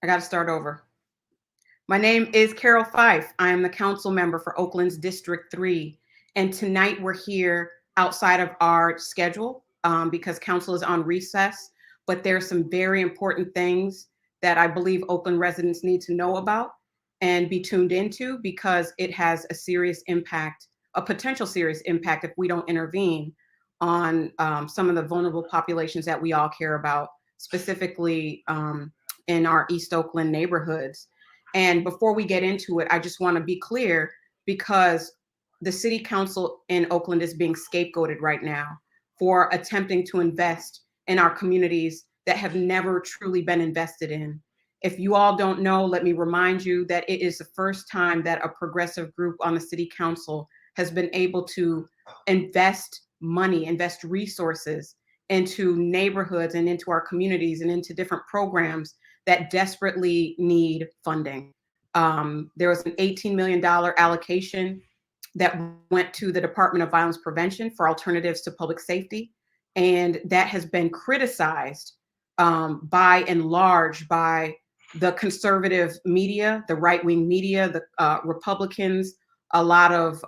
I got to start over. My name is Carroll Fife. I am the council member for Oakland's District 3. And tonight we're here outside of our schedule because council is on recess. But there's some very important things that I believe Oakland residents need to know about and be tuned into because it has a serious impact, a potential serious impact if we don't intervene on some of the vulnerable populations that we all care about, specifically in our East Oakland neighborhoods. And before we get into it, I just want to be clear because the city council in Oakland is being scapegoated right now for attempting to invest in our communities that have never truly been invested in. If you all don't know, let me remind you that it is the first time that a progressive group on the city council has been able to invest money, invest resources into neighborhoods and into our communities and into different programs that desperately need funding. There was an $18 million allocation that went to the Department of Violence Prevention for alternatives to public safety. And that has been criticized by and large by the conservative media, the right-wing media, the Republicans, a lot of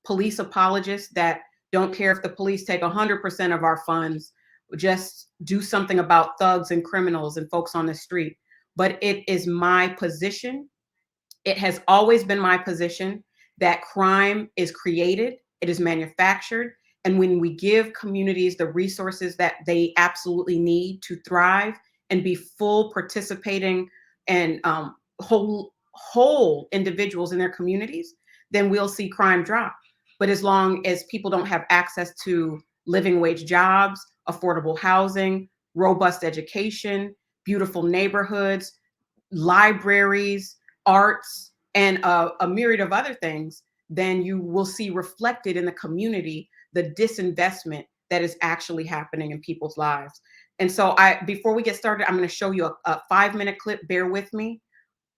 police apologists that don't care if the police take 100% of our funds, just do something about thugs and criminals and folks on the street. But it is my position, it has always been my position that crime is created, it is manufactured, and when we give communities the resources that they absolutely need to thrive and be full participating and whole individuals in their communities, then we'll see crime drop. But as long as people don't have access to living wage jobs, affordable housing, robust education, beautiful neighborhoods, libraries, arts, and a myriad of other things, then you will see reflected in the community the disinvestment that is actually happening in people's lives. And so before we get started, I'm going to show you a 5-minute clip, bear with me,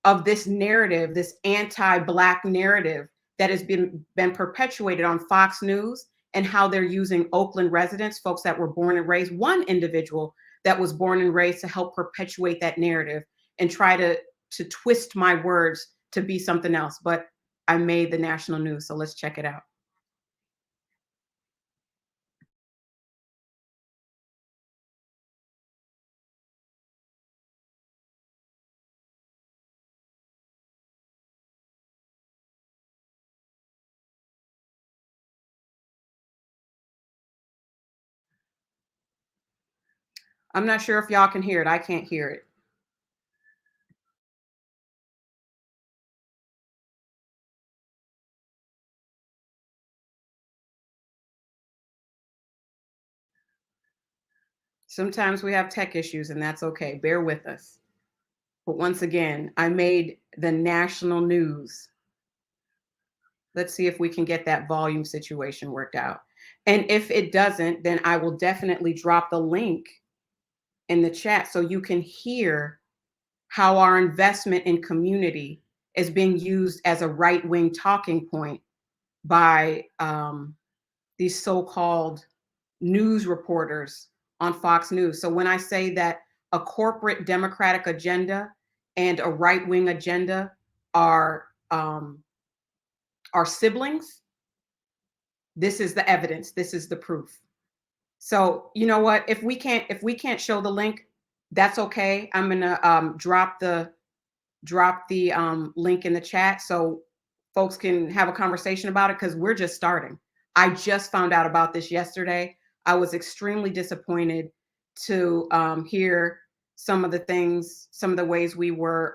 of this narrative, this anti-Black narrative that has been perpetuated on Fox News and how they're using Oakland residents, folks that were born and raised, one individual that was born and raised to help perpetuate that narrative and try to twist my words to be something else. But I made the national news, so let's check it out. I'm not sure if y'all can hear it. I can't hear it. Sometimes we have tech issues, and that's okay. Bear with us. But once again, I made the national news. Let's see if we can get that volume situation worked out. And if it doesn't, then I will definitely drop the link in the chat so you can hear how our investment in community is being used as a right-wing talking point by these so-called news reporters on Fox News. So when I say that a corporate Democratic agenda and a right-wing agenda are siblings, this is the evidence. This is the proof. So you know what? If we can't show the link, that's okay. I'm gonna drop the link in the chat so folks can have a conversation about it because we're just starting. I just found out about this yesterday. I was extremely disappointed to hear some of the things, some of the ways we were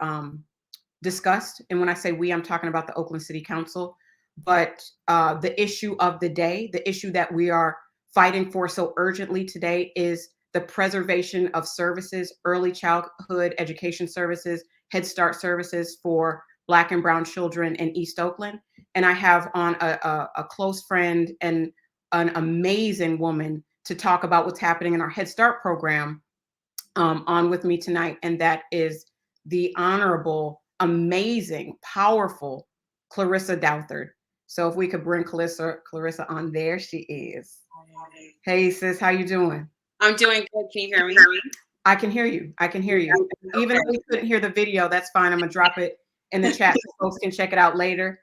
discussed. And when I say we, I'm talking about the Oakland City Council. But the issue of the day, the issue that we are fighting for so urgently today is the preservation of services, early childhood education services, Head Start services for Black and Brown children in East Oakland. And I have on a close friend and an amazing woman to talk about what's happening in our Head Start program on with me tonight. And that is the honorable, amazing, powerful Clarissa Douthard. So if we could bring Clarissa on, there she is. Hey sis, how you doing? I'm doing good. Can you hear me? I can hear you. I can hear you. Even Okay. if we couldn't hear the video, that's fine. I'm gonna drop it in the chat so folks can check it out later.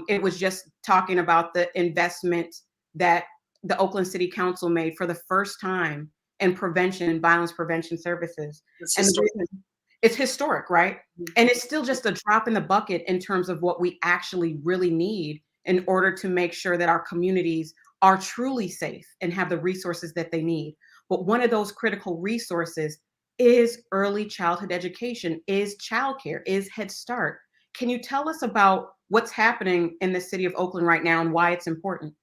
It was just talking about the investment that the Oakland City Council made for the first time in prevention and violence prevention services. It's And the historic. reason it's historic, right? Mhm. And it's still just a drop in the bucket in terms of what we actually really need in order to make sure that our communities are truly safe and have the resources that they need. But one of those critical resources is early childhood education, is childcare, is Head Start. Can you tell us about what's happening in the city of Oakland right now and why it's important?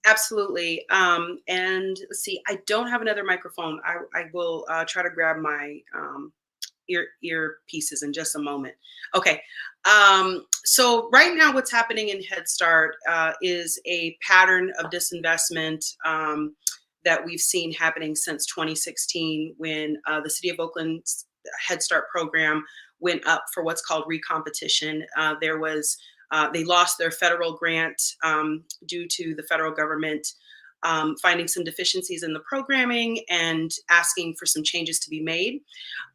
Absolutely. And let's see, I don't have another microphone. I will try to grab my ear pieces in just a moment. Okay. So right now, what's happening in Head Start is a pattern of disinvestment that we've seen happening since 2016, when the City of Oakland's Head Start program went up for what's called recompetition. They lost their federal grant due to the federal government finding some deficiencies in the programming and asking for some changes to be made.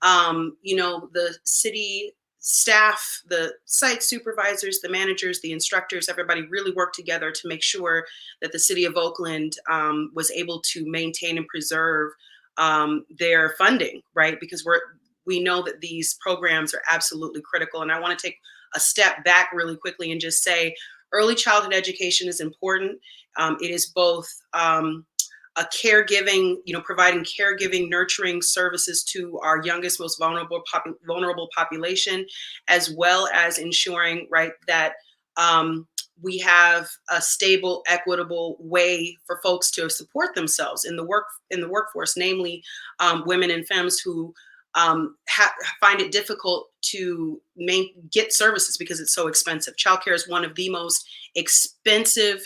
The city staff, the site supervisors, the managers, the instructors, everybody really worked together to make sure that the city of Oakland was able to maintain and preserve their funding, right? Because we know that these programs are absolutely critical. And I want to take a step back really quickly and just say early childhood education is important. It is both a caregiving, providing caregiving, nurturing services to our youngest, most vulnerable population, as well as ensuring, right, that we have a stable, equitable way for folks to support themselves in the workforce, namely women and femmes who find it difficult to get services because it's so expensive. Childcare is one of the most expensive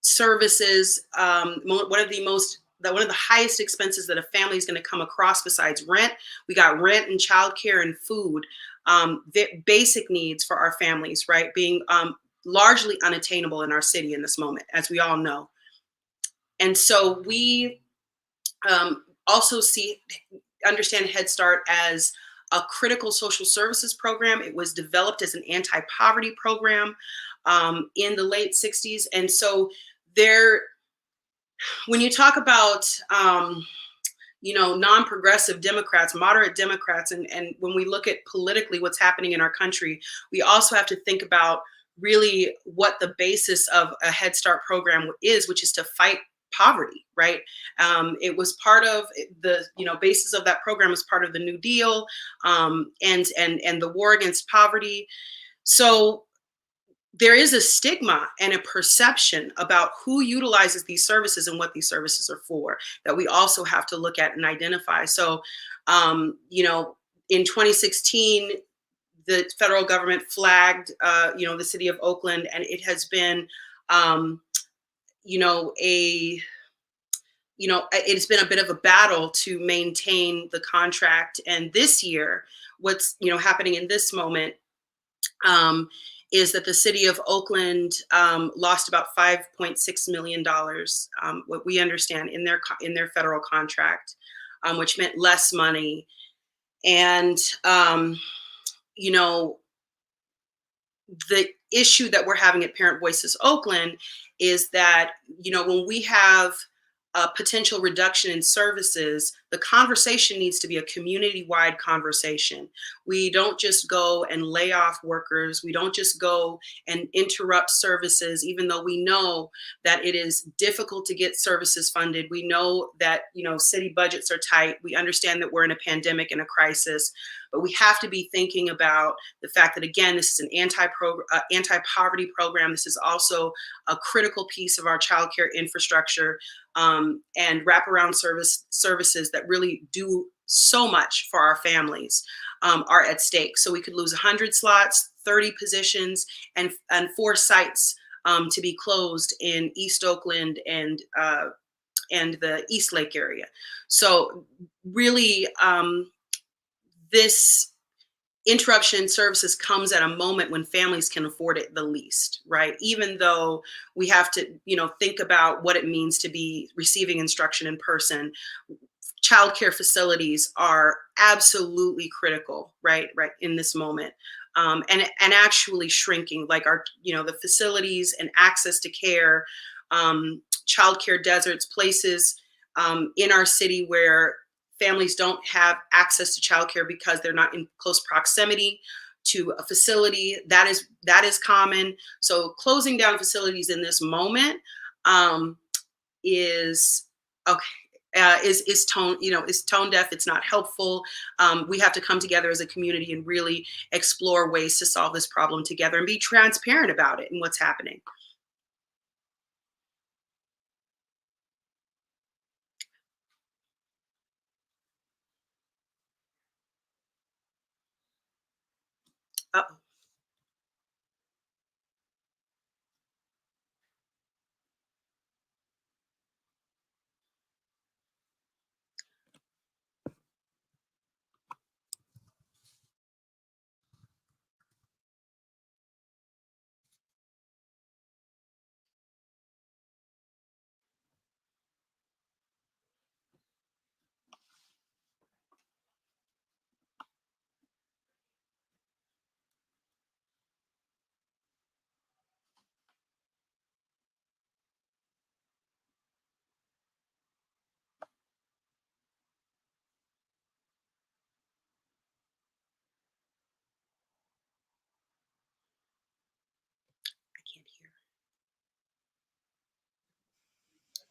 services, one of the highest expenses that a family is going to come across besides rent. We got rent and childcare and food, basic needs for our families, right? Being largely unattainable in our city in this moment, as we all know. And so we also understand Head Start as a critical social services program. It was developed as an anti-poverty program in the late 60s. And so when you talk about non-progressive Democrats, moderate Democrats, and when we look at politically what's happening in our country, we also have to think about really what the basis of a Head Start program is, which is to fight poverty, right? It was part of the basis of that program as part of the New Deal and the war against poverty. So there is a stigma and a perception about who utilizes these services and what these services are for that we also have to look at and identify. So, in 2016, the federal government flagged, the city of Oakland, and it has been, it's been a bit of a battle to maintain the contract. And this year, what's happening in this moment is that the city of Oakland lost about $5.6 million, what we understand in their federal contract, which meant less money. And the issue that we're having at Parent Voices Oakland is that when we have a potential reduction in services, the conversation needs to be a community-wide conversation. We don't just go and lay off workers. We don't just go and interrupt services, even though we know that it is difficult to get services funded. We know that, city budgets are tight. We understand that we're in a pandemic and a crisis, but we have to be thinking about the fact that, again, this is an anti-poverty program. This is also a critical piece of our childcare infrastructure. And wraparound services that really do so much for our families are at stake. So we could lose 100 slots, 30 positions, and 4 sites to be closed in East Oakland and the East Lake area. So really, this interruption in services comes at a moment when families can afford it the least, right? Even though we have to, think about what it means to be receiving instruction in person. childcare facilities are absolutely critical, right in this moment, and actually shrinking. Like our, the facilities and access to care, childcare deserts, places in our city where families don't have access to childcare because they're not in close proximity to a facility. That is common. So closing down facilities in this moment um, is okay. Is tone is tone deaf. It's not helpful. We have to come together as a community and really explore ways to solve this problem together and be transparent about it and what's happening. Uh, I can't hear.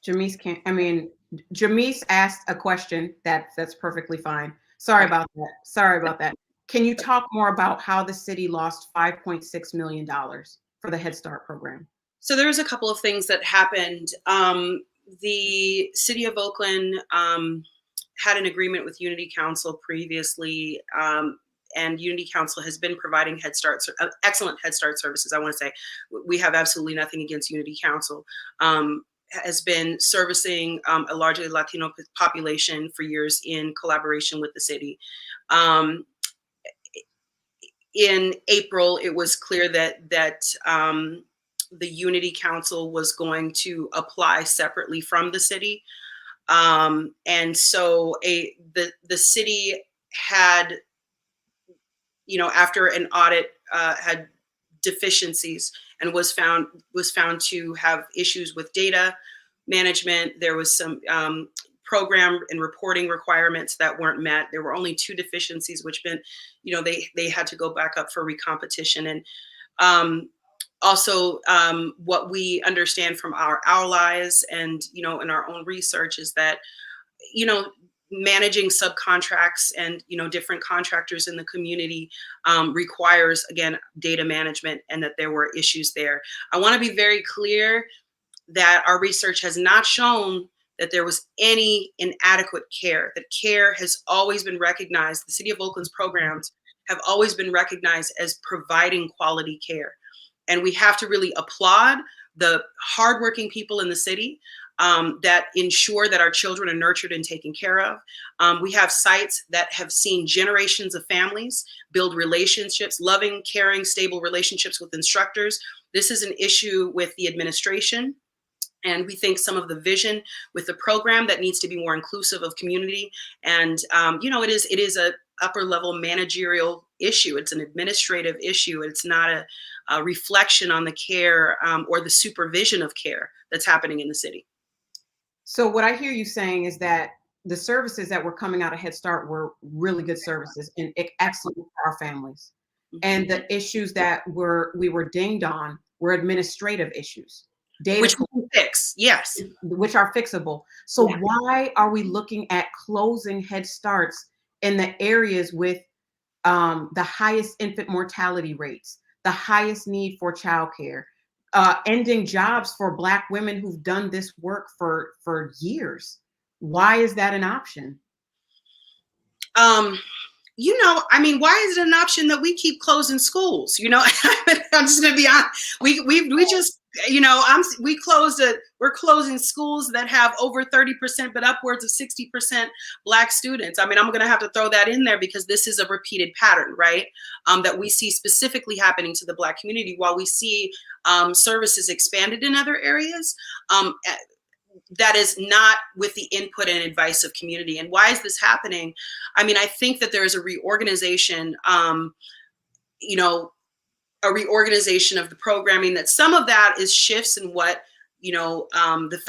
Jamise can't, I mean, Jamise asked a question that's perfectly fine. Sorry Right. about that. Sorry about that. Can you talk more about how the city lost $5.6 million for the Head Start program? So there's a couple of things that happened. The city of Oakland had an agreement with Unity Council previously, and Unity Council has been providing Head Start, excellent Head Start services. I want to say we have absolutely nothing against Unity Council. Has been servicing a largely Latino population for years in collaboration with the city. Um, in April, it was clear that the Unity Council was going to apply separately from the city, and so the city had, after an audit, had deficiencies and was found to have issues with data management. There was some program and reporting requirements that weren't met. There were only two deficiencies, which meant, they had to go back up for recompetition. And um, also, what we understand from our allies and, in our own research is that, you know, managing subcontracts and, different contractors in the community requires, again, data management, and that there were issues there. I want to be very clear that our research has not shown that there was any inadequate care, that care has always been recognized. The City of Oakland's programs have always been recognized as providing quality care. And we have to really applaud the hardworking people in the city that ensure that our children are nurtured and taken care of. We have sites that have seen generations of families build relationships, loving, caring, stable relationships with instructors. This is an issue with the administration. And we think some of the vision with the program that needs to be more inclusive of community. And, it is a upper level managerial issue. It's an administrative issue. It's not a reflection on the care or the supervision of care that's happening in the city. So what I hear you saying is that the services that were coming out of Head Start were really good services and excellent for our families. And Mhm. the issues that we were dinged on were administrative issues, data, Which we can fix. Yes. which are fixable. So Yeah. why are we looking at closing Head Starts in the areas with the highest infant mortality rates, the highest need for childcare, ending jobs for Black women who've done this work for years? Why is that an option? Um, why is it an option that we keep closing schools? I'm just gonna be honest. We just, we're closing schools that have over 30%, but upwards of 60% Black students. I mean, I'm gonna have to throw that in there because this is a repeated pattern, right? That we see specifically happening to the Black community, while we see services expanded in other areas. that is not with the input and advice of community. And why is this happening? I mean, I think that there is a reorganization, you know, a reorganization of the programming, that some of that is shifts in what, you know, the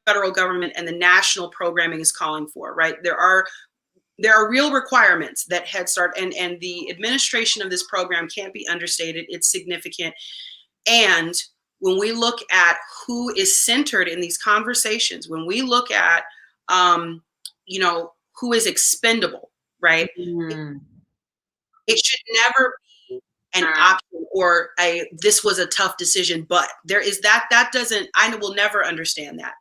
federal government and the national programming is calling for, right? There are real requirements that Head Start and the administration of this program can't be understated. It's significant. And when we look at who is centered in these conversations, when we look at, you know, who is expendable, right? Mm. It should never be an option or this was a tough decision, but there is that doesn't, I will never understand that.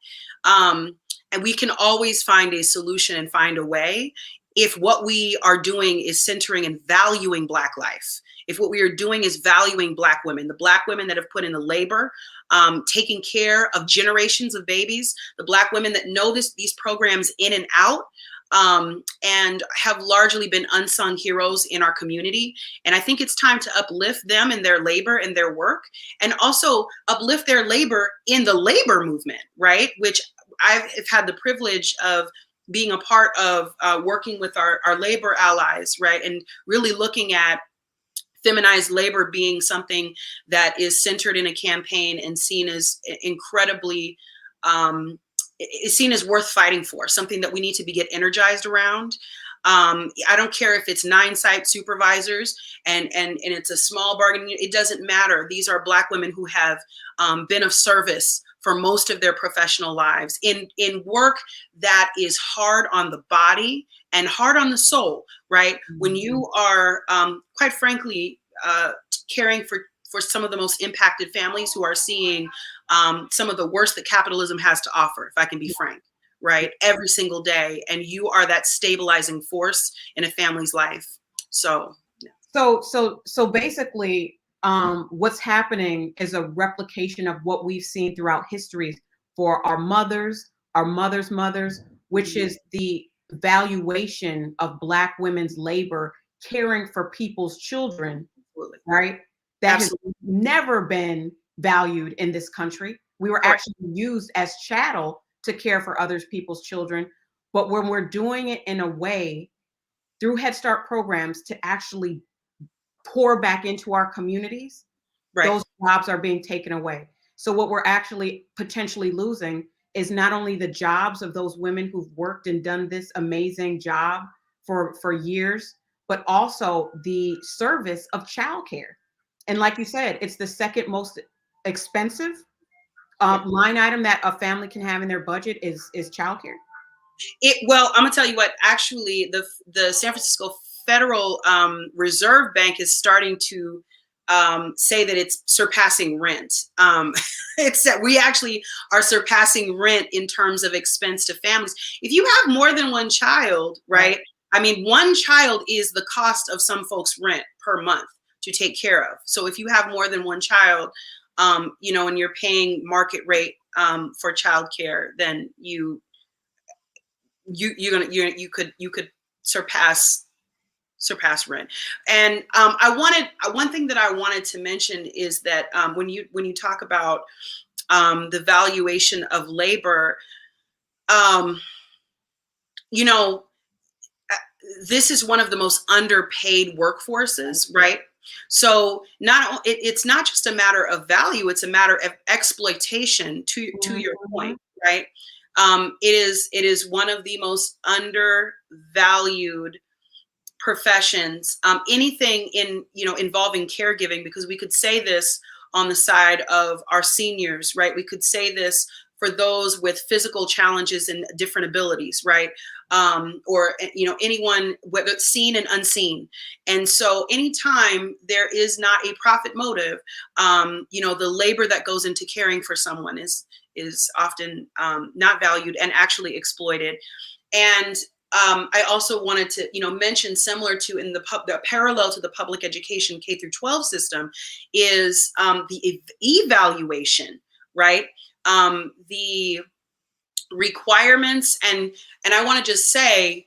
And we can always find a solution and find a way if what we are doing is centering and valuing Black life. If what we are doing is valuing Black women, the Black women that have put in the labor, taking care of generations of babies, the Black women that know these programs in and out, and have largely been unsung heroes in our community. And I think it's time to uplift them in their labor and their work, and also uplift their labor in the labor movement, right? Which I've had the privilege of being a part of, working with our labor allies, right? And really looking at feminized labor being something that is centered in a campaign and seen as incredibly, is seen as worth fighting for, something that we need to get energized around. I don't care if it's 9 site supervisors and it's a small bargaining unit, it doesn't matter. These are Black women who have been of service for most of their professional lives in work that is hard on the body and hard on the soul, right? Mm-hmm. When you are, quite frankly, caring for some of the most impacted families who are seeing some of the worst that capitalism has to offer, if I can be frank, right? Every single day. And you are that stabilizing force in a family's life. So, yeah. So basically, what's happening is a replication of what we've seen throughout history for our mothers, which is the valuation of Black women's labor, caring for people's children, right? That Absolutely. Has never been valued in this country. We were actually used as chattel to care for other people's children. But when we're doing it in a way through Head Start programs to actually pour back into our communities, those jobs are being taken away. So what we're actually potentially losing is not only the jobs of those women who've worked and done this amazing job for years, but also the service of childcare. And like you said, it's the second most expensive line item that a family can have in their budget is childcare. Well, I'm gonna tell you what. Actually, the San Francisco Federal Reserve Bank is starting to say that it's surpassing rent. It's that we actually are surpassing rent in terms of expense to families. If you have more than one child, right? I mean, one child is the cost of some folks' rent per month to take care of. So if you have more than one child, you know, and you're paying market rate for childcare, then you could surpass rent. And one thing that I wanted to mention is that when you talk about the valuation of labor, you know, this is one of the most underpaid workforces, right? So it's not just a matter of value, it's a matter of exploitation, to your point, right? It is one of the most undervalued professions, anything involving caregiving, because we could say this on the side of our seniors, right? We could say this for those with physical challenges and different abilities, right? Or, you know, anyone, whether it's seen and unseen. And so anytime there is not a profit motive, you know, the labor that goes into caring for someone is often not valued and actually exploited. And I also wanted to, you know, mention, similar to in the parallel to the public education K through 12 system, is the evaluation, right? The requirements, and I want to just say,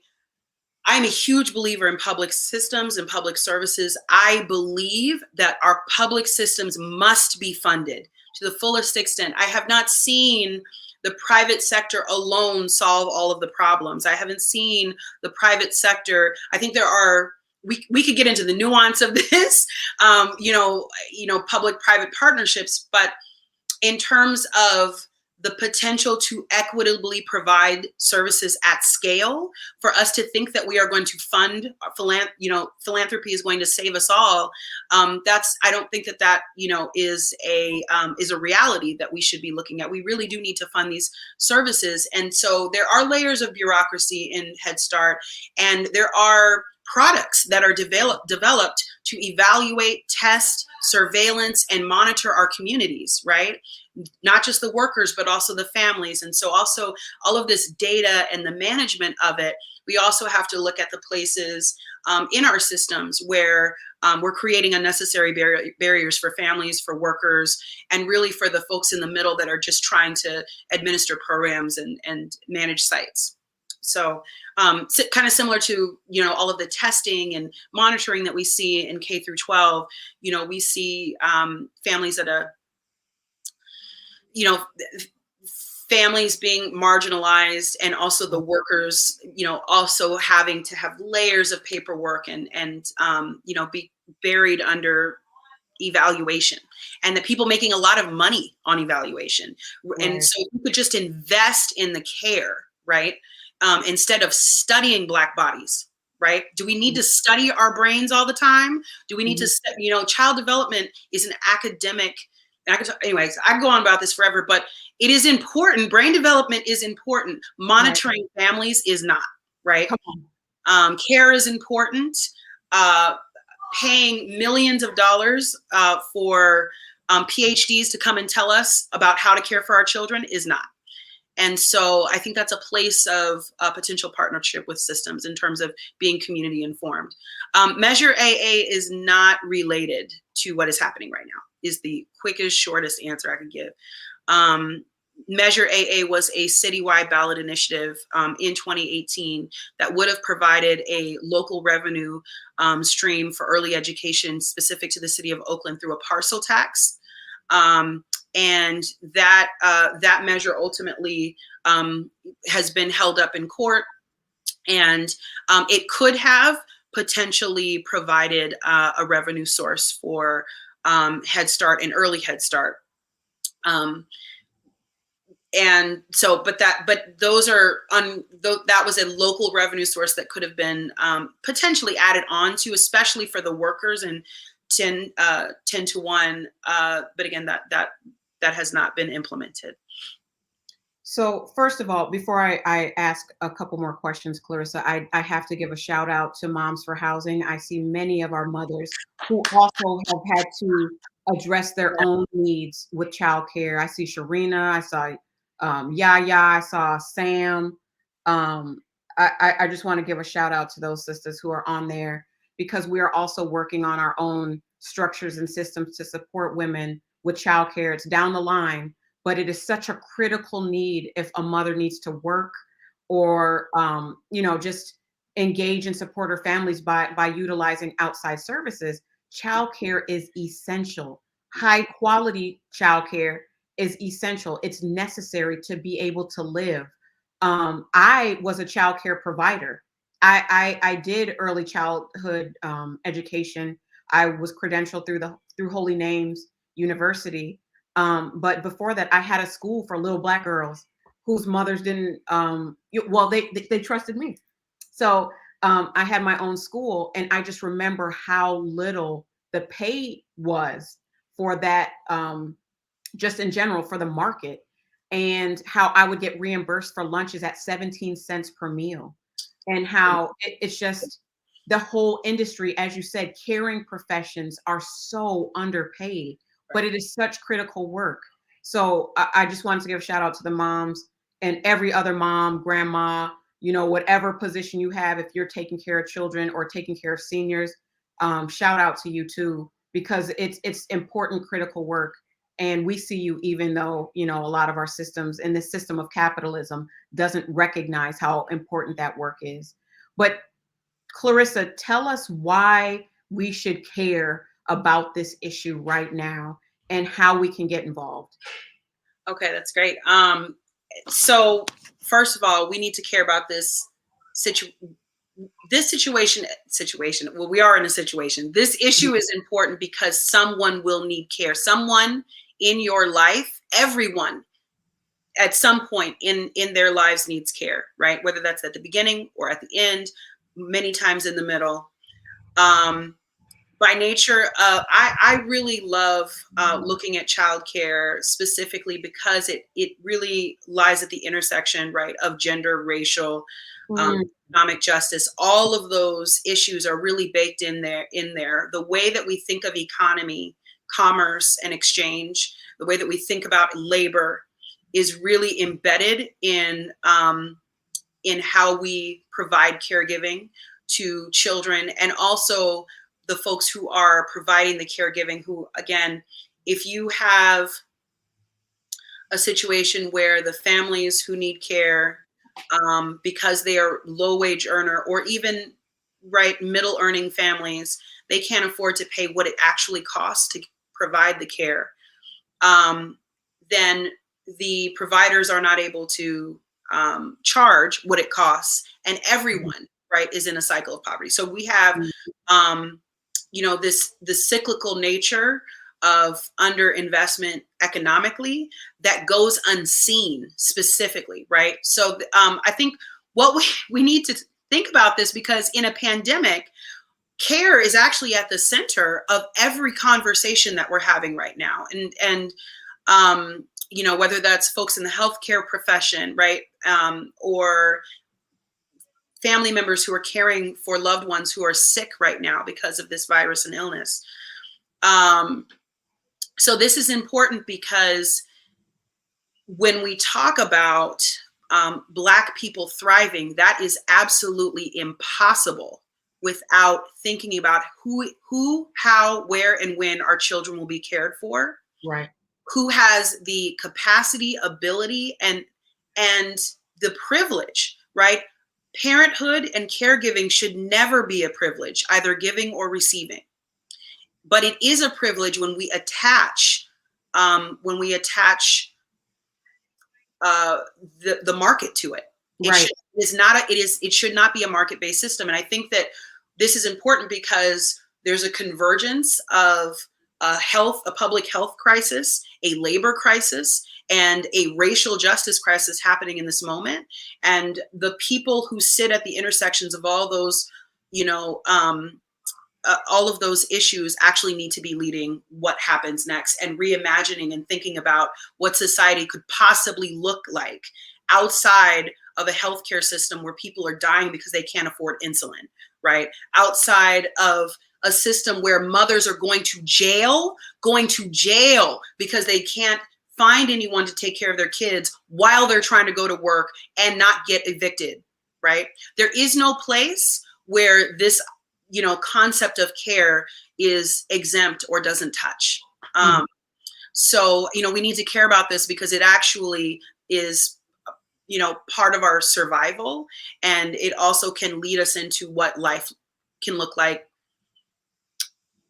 I'm a huge believer in public systems and public services. I believe that our public systems must be funded to the fullest extent. I have not seen the private sector alone solve all of the problems. I haven't seen the private sector. I think there are, we could get into the nuance of this, public-private partnerships, but in terms of the potential to equitably provide services at scale, for us to think that we are going to fund philanthropy is going to save us all. I don't think that is a reality that we should be looking at. We really do need to fund these services, and so there are layers of bureaucracy in Head Start, and there are products that are developed to evaluate, test, surveillance, and monitor our communities, right? Not just the workers, but also the families. And so also all of this data and the management of it, we also have to look at the places in our systems where we're creating unnecessary barriers for families, for workers, and really for the folks in the middle that are just trying to administer programs and manage sites. So kind of similar to, all of the testing and monitoring that we see in K through 12, we see families families being marginalized, and also the workers, also having to have layers of paperwork and be buried under evaluation, and the people making a lot of money on evaluation. Right. And so you could just invest in the care, right? Instead of studying Black bodies, right? Do we need to study our brains all the time? Do we need to, child development is an academic, anyways, I can go on about this forever, but it is important. Brain development is important. Monitoring families is not, right? Care is important. Paying millions of dollars for PhDs to come and tell us about how to care for our children is not. And so I think that's a place of potential partnership with systems in terms of being community informed. Measure AA is not related to what is happening right now, is the quickest, shortest answer I could give. Measure AA was a citywide ballot initiative in 2018 that would have provided a local revenue stream for early education specific to the city of Oakland through a parcel tax. And that measure ultimately has been held up in court, and it could have potentially provided a revenue source for Head Start and early Head Start. And so, that was a local revenue source that could have been potentially added on to, especially for the workers, and 10 to 1. But again, that has not been implemented. So first of all, before I ask a couple more questions, Clarissa, I have to give a shout out to Moms for Housing. I see many of our mothers who also have had to address their own needs with childcare. I see Sharina, I saw Yaya, I saw Sam. I just want to give a shout out to those sisters who are on there, because we are also working on our own structures and systems to support women with childcare. It's down the line, but it is such a critical need if a mother needs to work or, just engage and support her families by utilizing outside services. Childcare is essential. High quality childcare is essential. It's necessary to be able to live. I was a childcare provider. I did early childhood education. I was credentialed through Holy Names University. But before that, I had a school for little Black girls whose mothers didn't, they trusted me. So I had my own school, and I just remember how little the pay was for that, just in general for the market, and how I would get reimbursed for lunches at 17 cents per meal, and how it's just the whole industry, as you said, caring professions are so underpaid, but it is such critical work. So I just wanted to give a shout out to the moms and every other mom, grandma, whatever position you have, if you're taking care of children or taking care of seniors, shout out to you too, because it's important, critical work. And we see you, even though, a lot of our systems in this system of capitalism doesn't recognize how important that work is. But Clarissa, tell us why we should care about this issue right now and how we can get involved. Okay, that's great. So first of all, we need to care about this situation. Well, we are in a situation. This issue is important because someone will need care. Someone in your life, everyone at some point in their lives needs care, right? Whether that's at the beginning or at the end, many times in the middle. By nature, I really love looking at childcare specifically because it really lies at the intersection, right, of gender, racial, economic justice. All of those issues are really baked in there. The way that we think of economy, commerce, and exchange, the way that we think about labor, is really embedded in how we provide caregiving to children, and also the folks who are providing the caregiving, who, again, if you have a situation where the families who need care, because they are low wage earner, or even right middle earning families, they can't afford to pay what it actually costs to provide the care, then the providers are not able to charge what it costs, and everyone, right, is in a cycle of poverty. So we have the cyclical nature of underinvestment economically that goes unseen specifically, right? So I think what we need to think about this, because in a pandemic, care is actually at the center of every conversation that we're having right now. And whether that's folks in the healthcare profession, right, or family members who are caring for loved ones who are sick right now because of this virus and illness. So this is important because when we talk about Black people thriving, that is absolutely impossible without thinking about who, how, where, and when our children will be cared for. Right. Who has the capacity, ability, and the privilege, right? Parenthood and caregiving should never be a privilege, either giving or receiving. But it is a privilege when we attach the market to it. Right. It should not be a market-based system. And I think that this is important because there's a convergence of a public health crisis, a labor crisis, and a racial justice crisis happening in this moment. And the people who sit at the intersections of all those, all of those issues actually need to be leading what happens next, and reimagining and thinking about what society could possibly look like outside of a healthcare system where people are dying because they can't afford insulin, right? Outside of a system where mothers are going to jail because they can't find anyone to take care of their kids while they're trying to go to work and not get evicted, right? There is no place where this concept of care is exempt or doesn't touch. So, we need to care about this because it actually is, part of our survival. And it also can lead us into what life can look like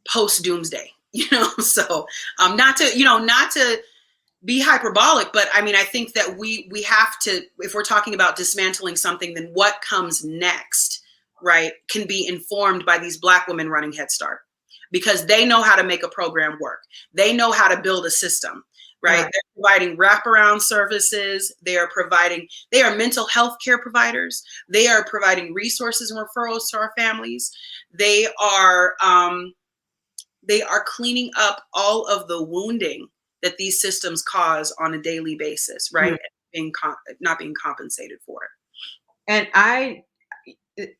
post doomsday, so not to be hyperbolic, but I mean, I think that we have to, if we're talking about dismantling something, then what comes next, right, can be informed by these Black women running Head Start, because they know how to make a program work. They know how to build a system, right? They're providing wraparound services. They are mental health care providers. They are providing resources and referrals to our families. They are cleaning up all of the wounding that these systems cause on a daily basis, right? Not being compensated for it. And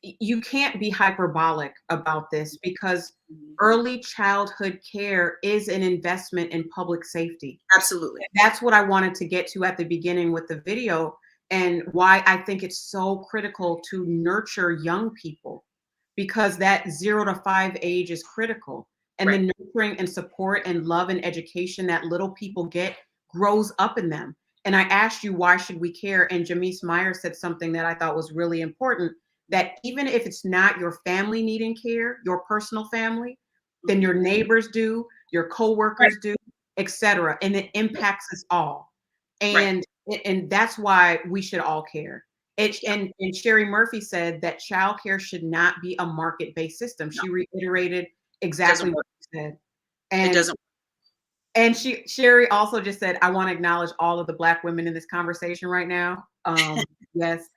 you can't be hyperbolic about this, because early childhood care is an investment in public safety. Absolutely. That's what I wanted to get to at the beginning with the video, and why I think it's so critical to nurture young people, because that 0 to 5 age is critical. And the nurturing and support and love and education that little people get grows up in them. And I asked you, why should we care? And Jamise Meyer said something that I thought was really important, that even if it's not your family needing care, your personal family, then your neighbors do, your coworkers do, etc. And it impacts us all. And And that's why we should all care. Yeah. And Sherry Murphy said that childcare should not be a market-based system. No, She reiterated it doesn't exactly what work. she said. It And doesn't. Sherry also just said, I want to acknowledge all of the Black women in this conversation right now. Yes,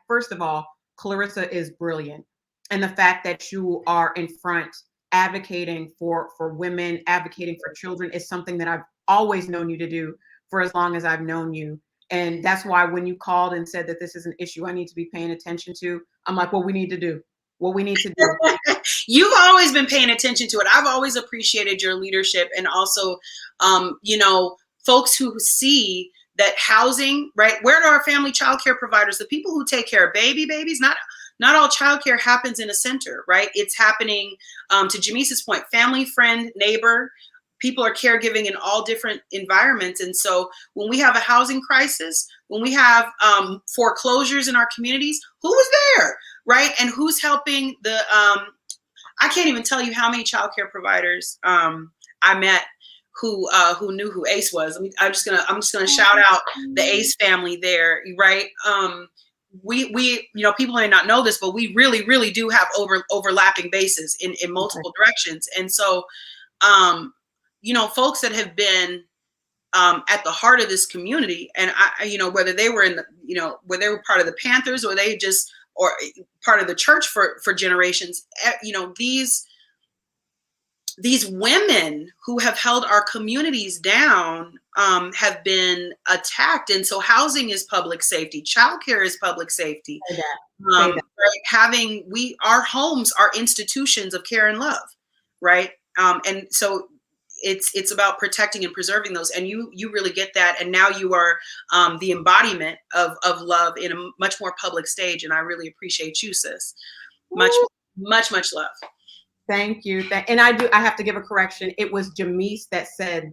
first of all, Clarissa is brilliant. And the fact that you are in front advocating for women, advocating for children is something that I've always known you to do for as long as I've known you. And that's why when you called and said that this is an issue I need to be paying attention to, I'm like, what we need to do, what we need to do. You've always been paying attention to it. I've always appreciated your leadership, and also, folks who see that housing, right? Where are our family child care providers? The people who take care of babies, not all child care happens in a center, right? It's happening, to Jamisa's point, family, friend, neighbor. People are caregiving in all different environments. And so when we have a housing crisis, when we have foreclosures in our communities, who was there, right? And who's helping the, I can't even tell you how many child care providers I met who knew who Ace was. I'm just gonna shout out the Ace family there, right? We people may not know this, but we really do have overlapping bases in multiple directions. And so folks that have been at the heart of this community, and whether they were whether they were part of the Panthers or they just or part of the church for generations, these women who have held our communities down have been attacked. And so housing is public safety, childcare is public safety. Right? Our homes are institutions of care and love, right? And so it's about protecting and preserving those. And you really get that. And now you are the embodiment of love in a much more public stage. And I really appreciate you, sis. Much love. Thank you. And I have to give a correction. It was Jamise that said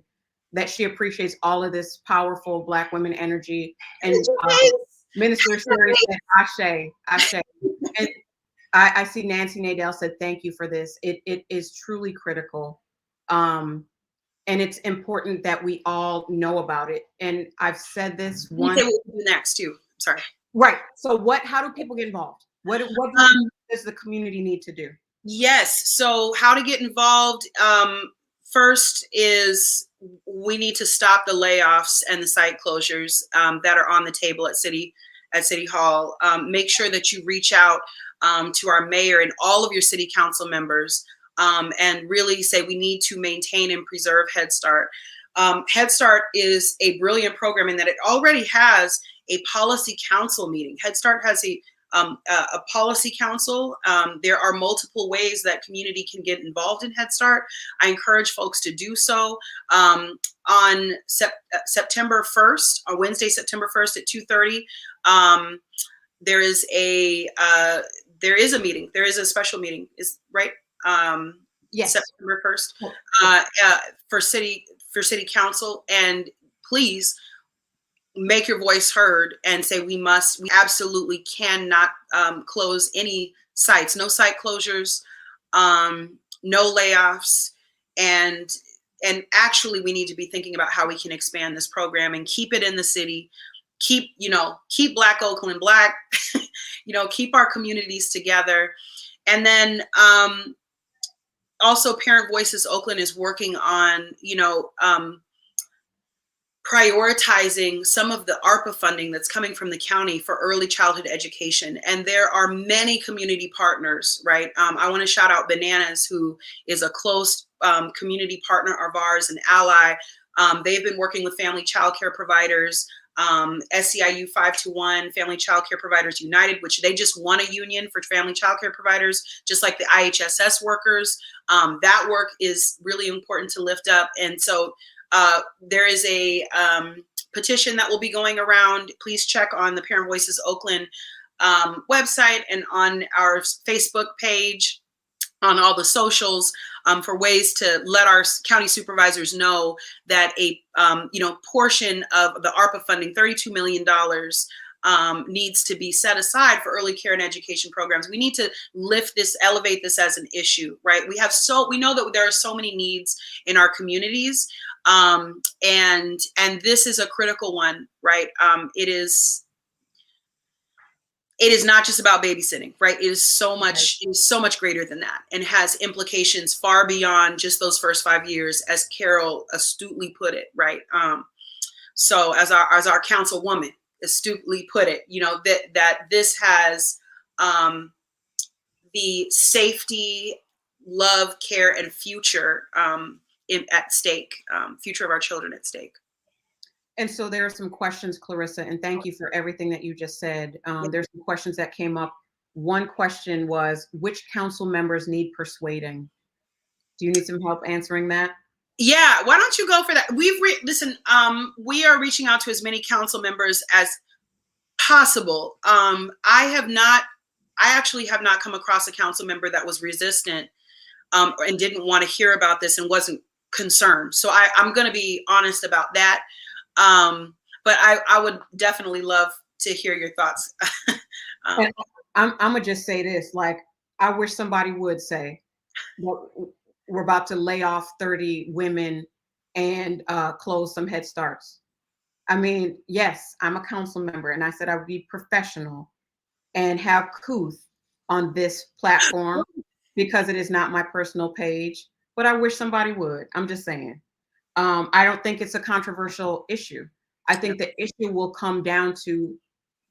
that she appreciates all of this powerful Black women energy. And Minister Sherry said, Ashe. And I see Nancy Nadell said, thank you for this. It is truly critical. And it's important that we all know about it. And I've said this once. You say what we do next too. Sorry. Right. So how do people get involved? What does the community need to do? Yes. So how to get involved? First is we need to stop the layoffs and the site closures that are on the table at City Hall. Make sure that you reach out to our mayor and all of your city council members and really say we need to maintain and preserve Head Start. Head Start is a brilliant program in that it already has a policy council meeting. Head Start has a policy council. There are multiple ways that community can get involved in Head Start. I encourage folks to do so. On September 1st, on Wednesday, September 1st at 2:30, there is a meeting. There is a special meeting. Is right? Yes. September 1st for city council. And please make your voice heard and say we absolutely cannot close any sites, no site closures, no layoffs, and actually we need to be thinking about how we can expand this program and keep it in the city, keep Black Oakland Black, keep our communities together. And then also Parent Voices Oakland is working on prioritizing some of the ARPA funding that's coming from the county for early childhood education. And there are many community partners, right? I want to shout out Bananas, who is a close community partner of ours, an ally. They've been working with family child care providers, SEIU 521, Family Child Care Providers United, which they just won a union for family child care providers, just like the IHSS workers. That work is really important to lift up. And so there is a petition that will be going around. Please check on the Parent Voices Oakland website and on our Facebook page, on all the socials, for ways to let our county supervisors know that a portion of the ARPA funding, $32 million, needs to be set aside for early care and education programs. We need to elevate this as an issue, right? We know that there are so many needs in our communities. And this is a critical one, right? It is not just about babysitting, right? It is so much, it is so much greater than that, and has implications far beyond just those first 5 years, as Carroll astutely put it, right? So as our councilwoman astutely put it, you know, that this has the safety, love, care, and future at stake, future of our children at stake. And so there are some questions, Clarissa, and thank you for everything that you just said. There's some questions that came up. One question was, which council members need persuading? Do you need some help answering that? Yeah, why don't you go for that? Listen, we are reaching out to as many council members as possible. I actually have not come across a council member that was resistant and didn't want to hear about this and wasn't concerned. So I'm going to be honest about that. But I would definitely love to hear your thoughts. I'm gonna just say this, like, I wish somebody would say, we're about to lay off 30 women and close some Head Starts. I mean, yes, I'm a council member, and I said I would be professional and have couth on this platform because it is not my personal page, but I wish somebody would. I'm just saying. I don't think it's a controversial issue. I think the issue will come down to,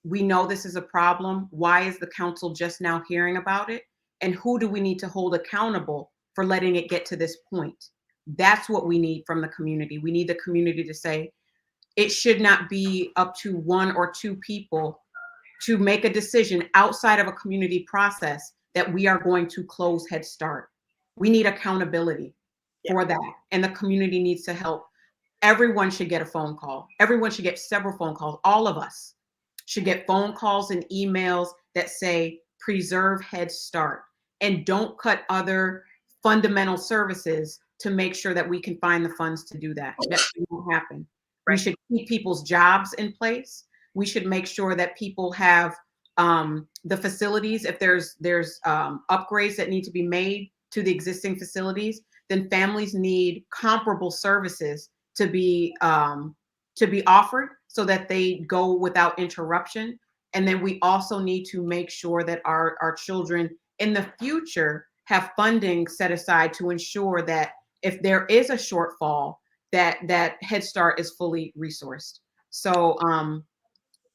we know this is a problem. Why is the council just now hearing about it? And who do we need to hold accountable for letting it get to this point? That's what we need from the community. We need the community to say, it should not be up to 1 or 2 people to make a decision outside of a community process that we are going to close Head Start. We need accountability for that. And the community needs to help. Everyone should get a phone call. Everyone should get several phone calls. All of us should get phone calls and emails that say, preserve Head Start, and don't cut other fundamental services to make sure that we can find the funds to do that. That won't happen. Right. We should keep people's jobs in place. We should make sure that people have the facilities. If there's upgrades that need to be made to the existing facilities, then families need comparable services to be offered so that they go without interruption. And then we also need to make sure that our children in the future have funding set aside to ensure that if there is a shortfall, that Head Start is fully resourced. So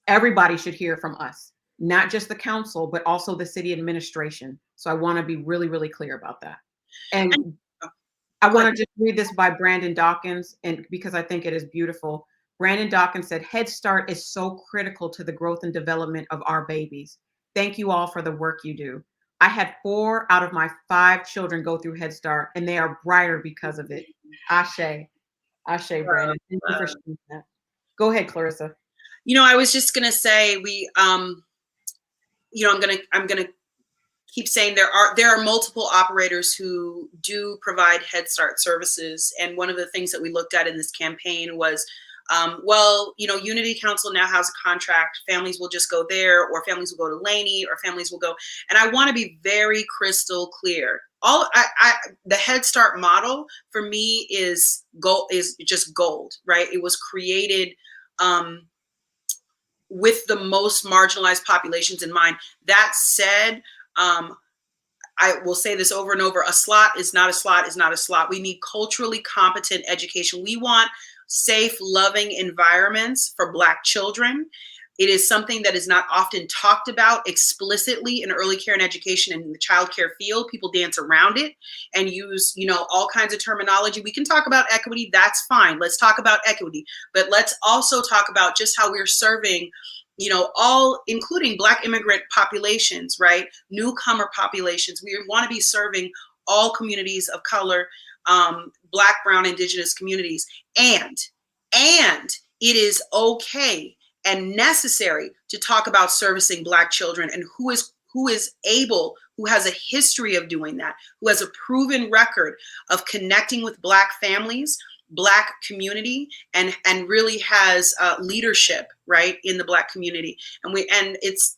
everybody should hear from us, not just the council, but also the city administration. So I want to be really, really clear about that. And I want to just read this by Brandon Dawkins, and because I think it is beautiful. Brandon Dawkins said, Head Start is so critical to the growth and development of our babies. Thank you all for the work you do. I had 4 out of my 5 children go through Head Start, and they are brighter because of it. Ashe. Ashe, Brandon. Thank you for sharing that. Go ahead, Clarissa. You know, I was just gonna say I'm gonna keep saying there are multiple operators who do provide Head Start services, and one of the things that we looked at in this campaign was, well, you know, Unity Council now has a contract. Families will just go there, or families will go to Laney, or families will go. And I want to be very crystal clear. The Head Start model for me is just gold, right? It was created with the most marginalized populations in mind. That said, I will say this over and over, a slot is not a slot is not a slot. We need culturally competent education. We want safe, loving environments for Black children. It is something that is not often talked about explicitly in early care and education and in the child care field. People dance around it and use, you know, all kinds of terminology. We can talk about equity, that's fine. Let's talk about equity, but let's also talk about just how we're serving, you know, all, including Black immigrant populations, right? Newcomer populations. We want to be serving all communities of color, Black, Brown, Indigenous communities. And it is okay and necessary to talk about servicing Black children, and who is able, who has a history of doing that, who has a proven record of connecting with Black families, Black community, and really has leadership, right, in the Black community. And it's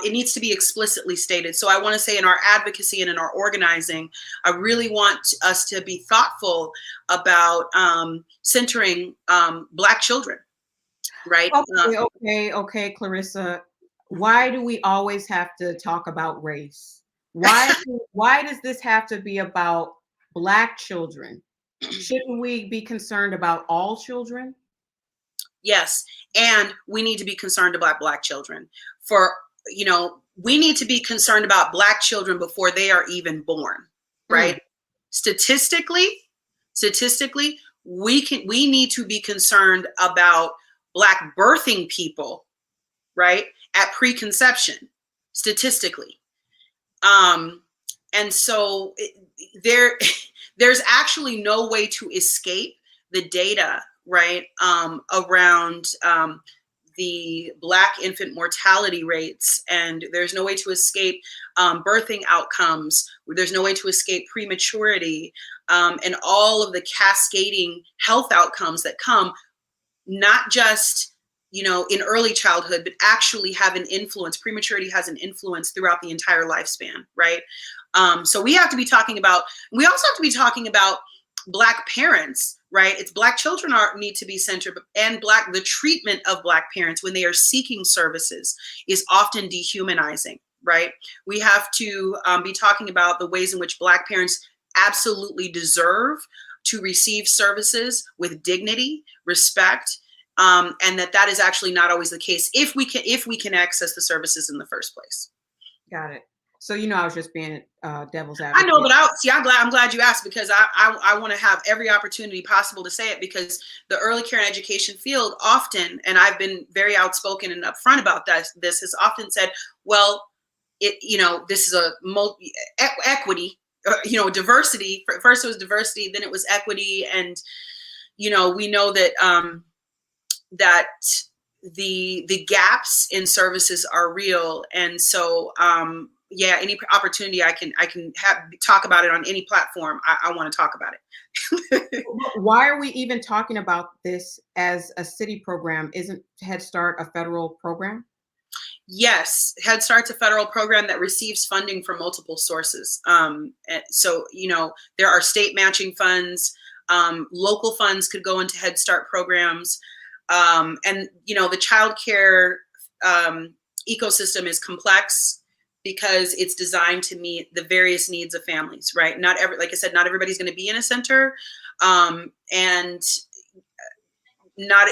it needs to be explicitly stated. So I want to say in our advocacy and in our organizing, I really want us to be thoughtful about centering Black children, right? Okay, Clarissa. Why do we always have to talk about race? Why does this have to be about Black children? Shouldn't we be concerned about all children? Yes, and we need to be concerned about Black children. For, we need to be concerned about Black children before they are even born, right? Statistically, we need to be concerned about Black birthing people, right, at preconception, statistically. And so there's actually no way to escape the data, right, around the Black infant mortality rates, and there's no way to escape birthing outcomes. There's no way to escape prematurity, and all of the cascading health outcomes that come, not just in early childhood, but actually have an influence. Prematurity has an influence throughout the entire lifespan, right? So we also have to be talking about Black parents, right? It's Black children need to be centered, and the treatment of Black parents when they are seeking services is often dehumanizing, right? We have to be talking about the ways in which Black parents absolutely deserve to receive services with dignity, respect, and that is actually not always the case if we can access the services in the first place. Got it. So I was just being devil's advocate. I know, but I'm glad you asked, because I want to have every opportunity possible to say it, because the early care and education field often, and I've been very outspoken and upfront about this has often said, well, this is a equity, diversity. First it was diversity, then it was equity, and we know that that the gaps in services are real, and so any opportunity I can talk about it on any platform, I want to talk about it. Why are we even talking about this as a city program? Isn't Head Start a federal program? Yes, Head Start's a federal program that receives funding from multiple sources. So there are state matching funds, local funds could go into Head Start programs, and the child care ecosystem is complex, because it's designed to meet the various needs of families, right? Like I said, not everybody's going to be in a center, and not,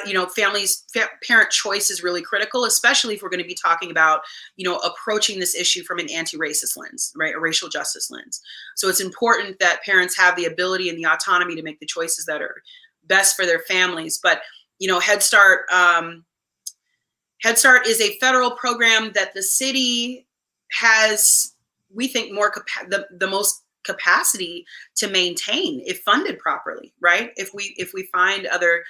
parent choice is really critical, especially if we're going to be talking about, approaching this issue from an anti-racist lens, right? A racial justice lens. So it's important that parents have the ability and the autonomy to make the choices that are best for their families. But, Head Start is a federal program that the city has, we think, the most capacity to maintain if funded properly, right? If we find other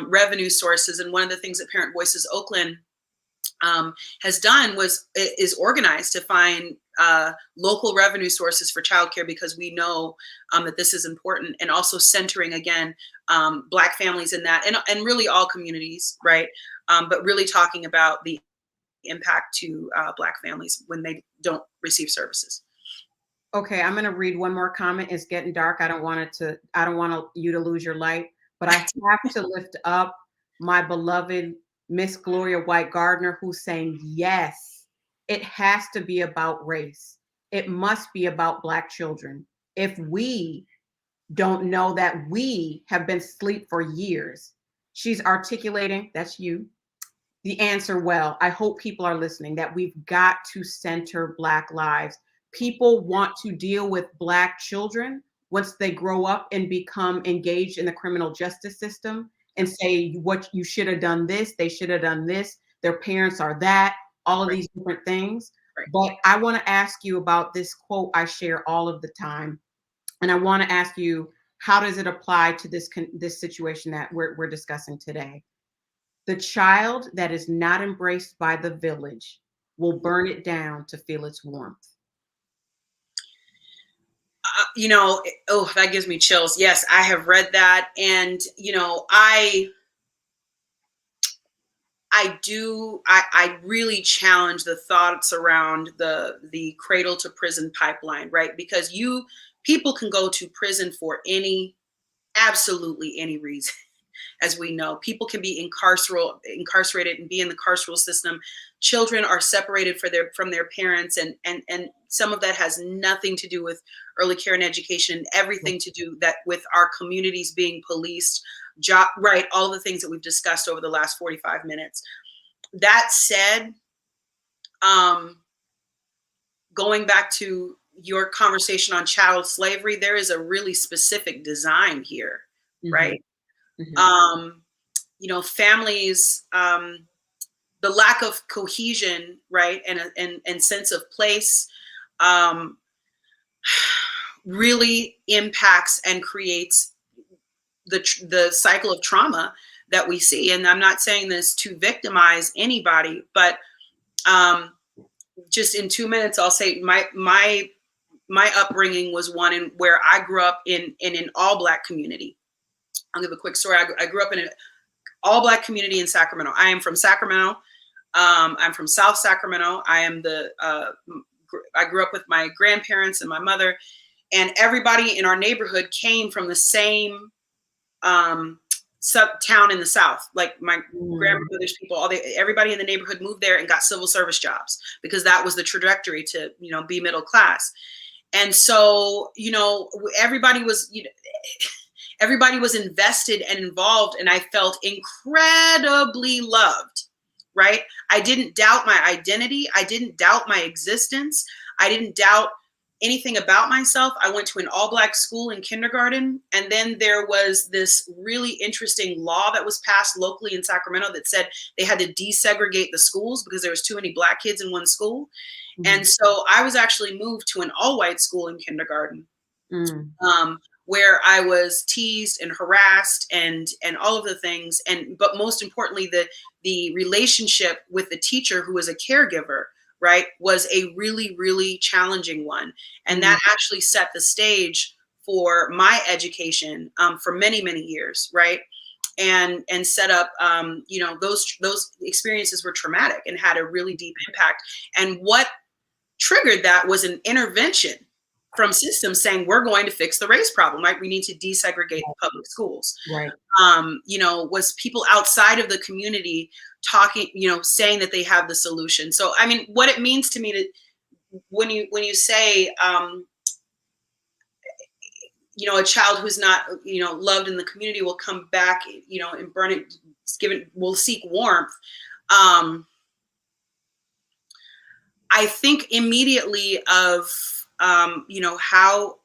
revenue sources. And one of the things that Parent Voices Oakland has done is organized to find local revenue sources for childcare, because we know that this is important, and also centering again Black families in that, and really all communities, right? But really talking about the impact to Black families when they don't receive services. Okay, I'm going to read one more comment. It's getting dark. I don't want you to lose your light, but I have to lift up my beloved Miss Gloria White Gardner, who's saying, yes, it has to be about race. It must be about Black children. If we don't know that we have been asleep for years, she's articulating, that's you, the answer well. I hope people are listening, that we've got to center Black lives. People want to deal with Black children once they grow up and become engaged in the criminal justice system, and say, what, you should have done this, they should have done this, their parents are that, all of these different things. Right. But I want to ask you about this quote I share all of the time. And I want to ask you, how does it apply to this situation that we're discussing today? The child that is not embraced by the village will burn it down to feel its warmth. That gives me chills. Yes, I have read that. And, I really challenge the thoughts around the cradle to prison pipeline, right? Because people can go to prison for absolutely any reason. As we know, people can be incarcerated and be in the carceral system. Children are separated from their parents, and some of that has nothing to do with early care and education, everything to do that with our communities being policed, right, all the things that we've discussed over the last 45 minutes. That said, going back to your conversation on chattel slavery, there is a really specific design here, right? Families, the lack of cohesion, right, and sense of place, um, really impacts and creates the cycle of trauma that we see. And I'm not saying this to victimize anybody, but just in 2 minutes, I'll say my upbringing was one in where I grew up in an all Black community. I'll give a quick story. I grew up in an all Black community in Sacramento. I am from Sacramento. I'm from South Sacramento. I grew up with my grandparents and my mother, and everybody in our neighborhood came from the same town in the South. Like my grandmother's people, everybody in the neighborhood moved there and got civil service jobs because that was the trajectory to, be middle class. And so, everybody was invested and involved, and I felt incredibly loved, right? I didn't doubt my identity. I didn't doubt my existence. I didn't doubt anything about myself. I went to an all Black school in kindergarten. And then there was this really interesting law that was passed locally in Sacramento that said they had to desegregate the schools because there was too many Black kids in one school. And so I was actually moved to an all white school in kindergarten, where I was teased and harassed and all of the things. But most importantly, the relationship with the teacher, who was a caregiver, right, was a really, really challenging one. And that actually set the stage for my education for many, many years, right? And set up, those experiences were traumatic and had a really deep impact. And what triggered that was an intervention from systems saying, we're going to fix the race problem, right? We need to desegregate public schools. Right. Was people outside of the community talking, saying that they have the solution. So, I mean, what it means to me that when you say, a child who's not, loved in the community will come back, and burn it, will seek warmth. I think immediately of, how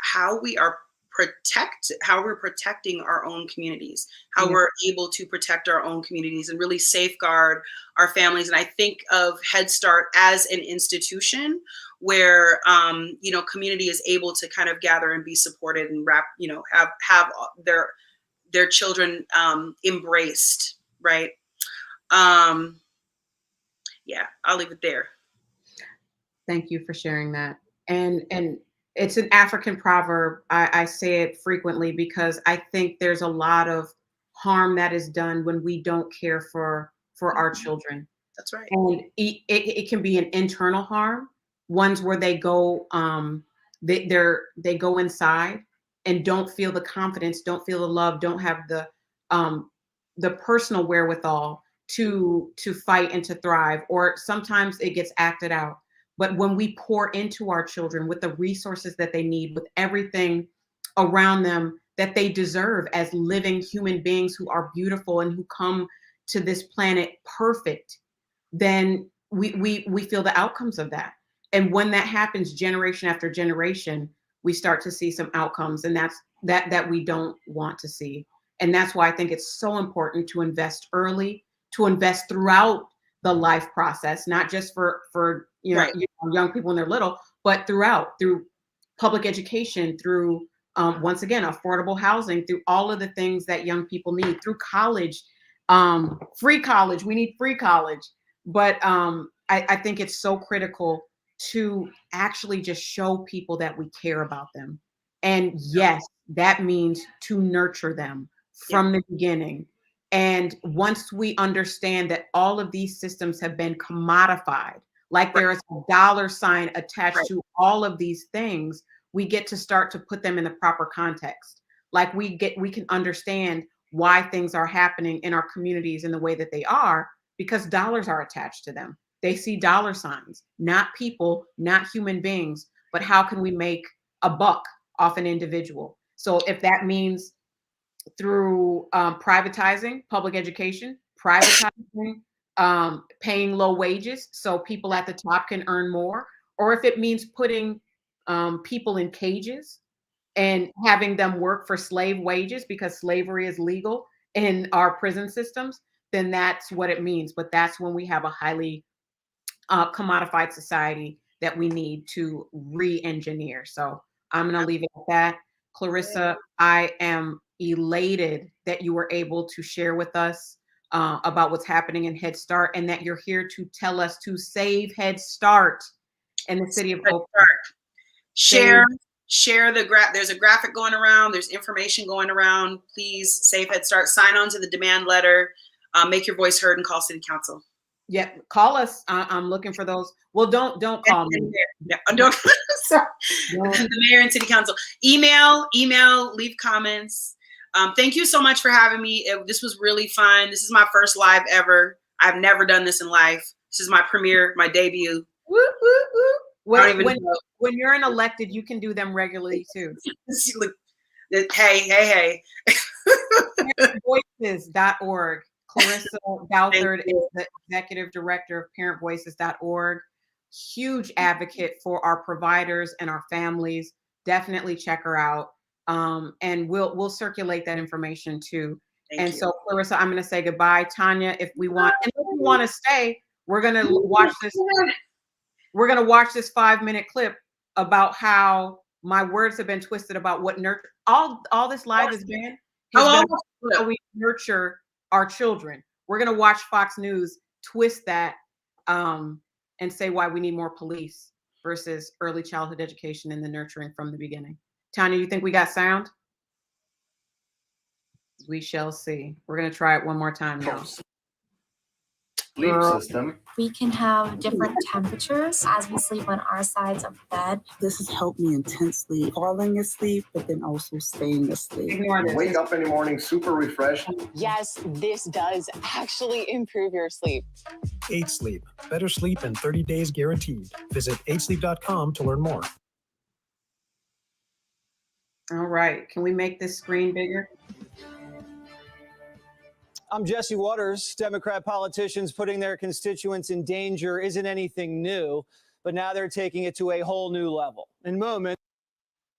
we're protecting our own communities, how we're able to protect our own communities and really safeguard our families. And I think of Head Start as an institution where, community is able to kind of gather and be supported and have their children embraced, right? Yeah, I'll leave it there. Thank you for sharing that. And it's an African proverb. I say it frequently because I think there's a lot of harm that is done when we don't care for our children. That's right. And it can be an internal harm, ones where they go they go inside and don't feel the confidence, don't feel the love, don't have the personal wherewithal to fight and to thrive, or sometimes it gets acted out. But when we pour into our children with the resources that they need, with everything around them that they deserve as living human beings who are beautiful and who come to this planet perfect, then we feel the outcomes of that. And when that happens generation after generation, we start to see some outcomes, and that's that we don't want to see. And that's why I think it's so important to invest early, to invest throughout the life process, not just for Right. Young people when they're little, but through public education, through once again affordable housing, through all of the things that young people need, through college, free college. We need free college, but I think it's so critical to actually just show people that we care about them. And yes, that means to nurture them from the beginning. And once we understand that all of these systems have been commodified, like there is a dollar sign attached to all of these things, we get to start to put them in the proper context. Like we can understand why things are happening in our communities in the way that they are, because dollars are attached to them. They see dollar signs, not people, not human beings, but how can we make a buck off an individual? So if that means through privatizing public education, privatizing, paying low wages so people at the top can earn more, or if it means putting people in cages and having them work for slave wages because slavery is legal in our prison systems, then that's what it means. But that's when we have a highly commodified society that we need to re-engineer. So I'm going to leave it at that. Clarissa, I am elated that you were able to share with us about what's happening in Head Start, and that you're here to tell us to save Head Start in the city of Oakland. Share the there's a graphic going around, there's information going around. Please save Head Start, sign on to the demand letter, make your voice heard, and call city council. Yeah, call us. I'm looking for those. Well, don't call me. Yeah, don't. Sorry. The mayor and city council. Email, leave comments. Thank you so much for having me. This was really fun. This is my first live ever. I've never done this in life. This is my premiere, my debut. Woo, woo, woo. When you're an elected, you can do them regularly too. Hey. Voices.org. Clarissa Douthard is the executive director of parentvoices.org. Huge advocate for our providers and our families. Definitely check her out. And we'll circulate that information too. Thank you. So Clarissa, I'm going to say goodbye. Tanya, if you want to stay, we're going to watch this. We're going to watch this 5-minute clip about how my words have been twisted about what nurture. All this live has been how we nurture our children. We're going to watch Fox News twist that and say why we need more police versus early childhood education and the nurturing from the beginning. Tanya, you think we got sound? We shall see. We're going to try it one more time now. Sleep system. We can have different temperatures as we sleep on our sides of the bed. This has helped me intensely falling asleep, but then also staying asleep. You wake up in the morning super refreshed. Yes, this does actually improve your sleep. 8 Sleep. Better sleep in 30 days guaranteed. Visit 8sleep.com to learn more. All right. Can we make this screen bigger? I'm Jesse Waters. Democrat politicians putting their constituents in danger isn't anything new, but now they're taking it to a whole new level. In moments,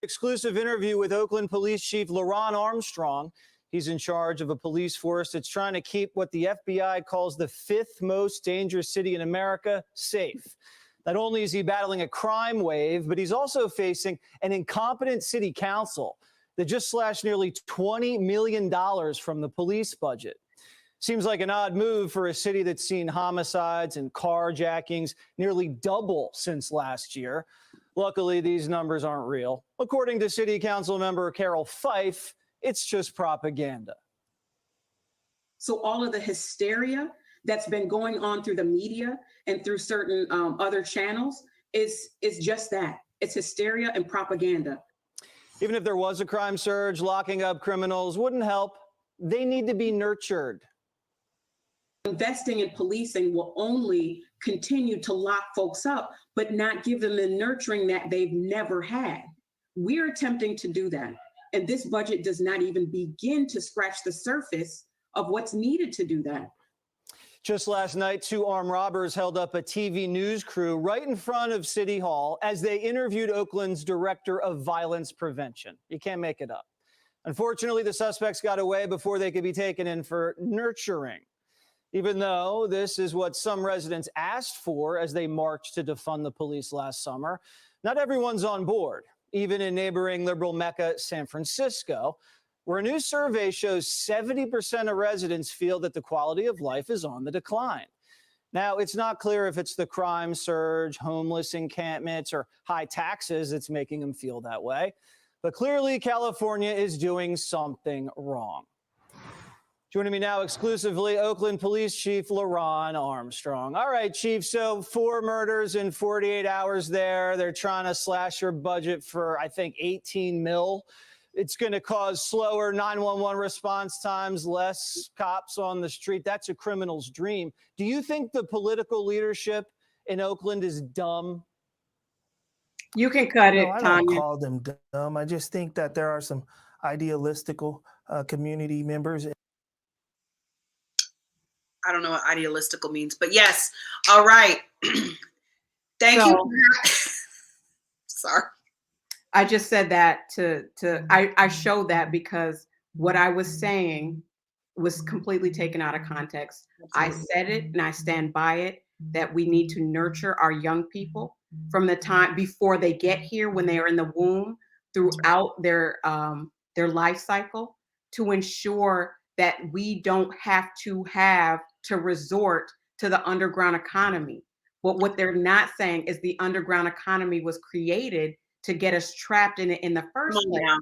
exclusive interview with Oakland Police Chief LaRon Armstrong. He's in charge of a police force that's trying to keep what the FBI calls the 5th most dangerous city in America safe. Not only is he battling a crime wave, but he's also facing an incompetent city council that just slashed nearly $20 million from the police budget. Seems like an odd move for a city that's seen homicides and carjackings nearly double since last year. Luckily, these numbers aren't real. According to City Council member Carroll Fife, it's just propaganda. So all of the hysteria that's been going on through the media and through certain other channels is just that. It's hysteria and propaganda. Even if there was a crime surge, locking up criminals wouldn't help. They need to be nurtured. Investing in policing will only continue to lock folks up, but not give them the nurturing that they've never had. We're attempting to do that. And this budget does not even begin to scratch the surface of what's needed to do that. Just last night, 2 armed robbers held up a TV news crew right in front of City Hall as they interviewed Oakland's director of violence prevention. You can't make it up. Unfortunately, the suspects got away before they could be taken in for nurturing. Even though this is what some residents asked for as they marched to defund the police last summer, not everyone's on board, even in neighboring liberal Mecca, San Francisco, where a new survey shows 70% of residents feel that the quality of life is on the decline. Now, it's not clear if it's the crime surge, homeless encampments, or high taxes that's making them feel that way, but clearly California is doing something wrong. Joining me now exclusively, Oakland Police Chief LaRon Armstrong. All right, Chief, so 4 murders in 48 hours there. They're trying to slash your budget for, I think, 18 mil. It's going to cause slower 911 response times, less cops on the street. That's a criminal's dream. Do you think the political leadership in Oakland is dumb? You can cut it, No, I don't Tanya. call them dumb. I just think that there are some idealistical community members. I don't know what idealistical means, but yes. All right. Thank you. Sorry. I just said that I showed that because what I was saying was completely taken out of context. I said it and I stand by it, that we need to nurture our young people from the time before they get here, when they are in the womb, throughout their life cycle, to ensure that we don't have to resort to the underground economy. But what they're not saying is the underground economy was created to get us trapped in it in the first place,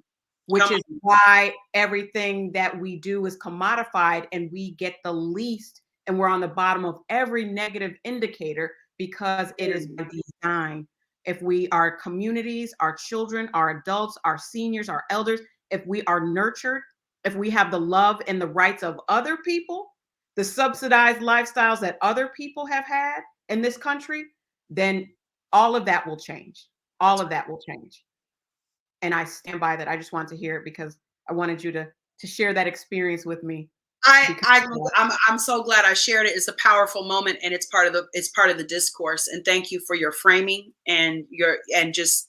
which is why everything that we do is commodified and we get the least, and we're on the bottom of every negative indicator because it is by design. If we, our communities, our children, our adults, our seniors, our elders, if we are nurtured, if we have the love and the rights of other people, the subsidized lifestyles that other people have had in this country, then all of that will change. All of that will change. And I stand by that. I just want to hear it because I wanted you to share that experience with me. I'm so glad I shared it. It's a powerful moment, and it's part of the discourse. And thank you for your framing and just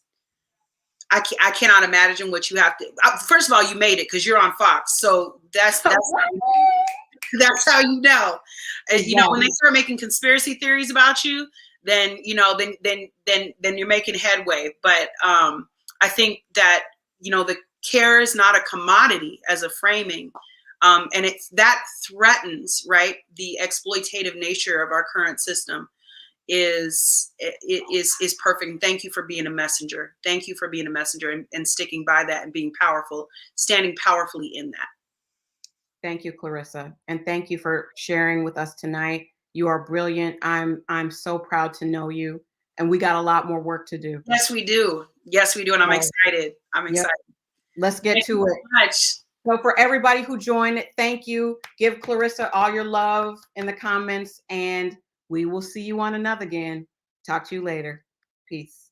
I cannot imagine what you have to. First of all, you made it because you're on Fox, so that's how you know. You know, when they start making conspiracy theories about you, then then you're making headway. But I think that the care is not a commodity as a framing. And that threatens, right, the exploitative nature of our current system is perfect. And thank you for being a messenger. Thank you for being a messenger and sticking by that and being powerful, standing powerfully in that. Thank you, Clarissa. And thank you for sharing with us tonight. You are brilliant. I'm so proud to know you. And we got a lot more work to do. Yes, we do. Yes, we do. And I'm excited. Yep. Let's get to it. So much. So for everybody who joined, thank you. Give Clarissa all your love in the comments, and we will see you on another again. Talk to you later. Peace.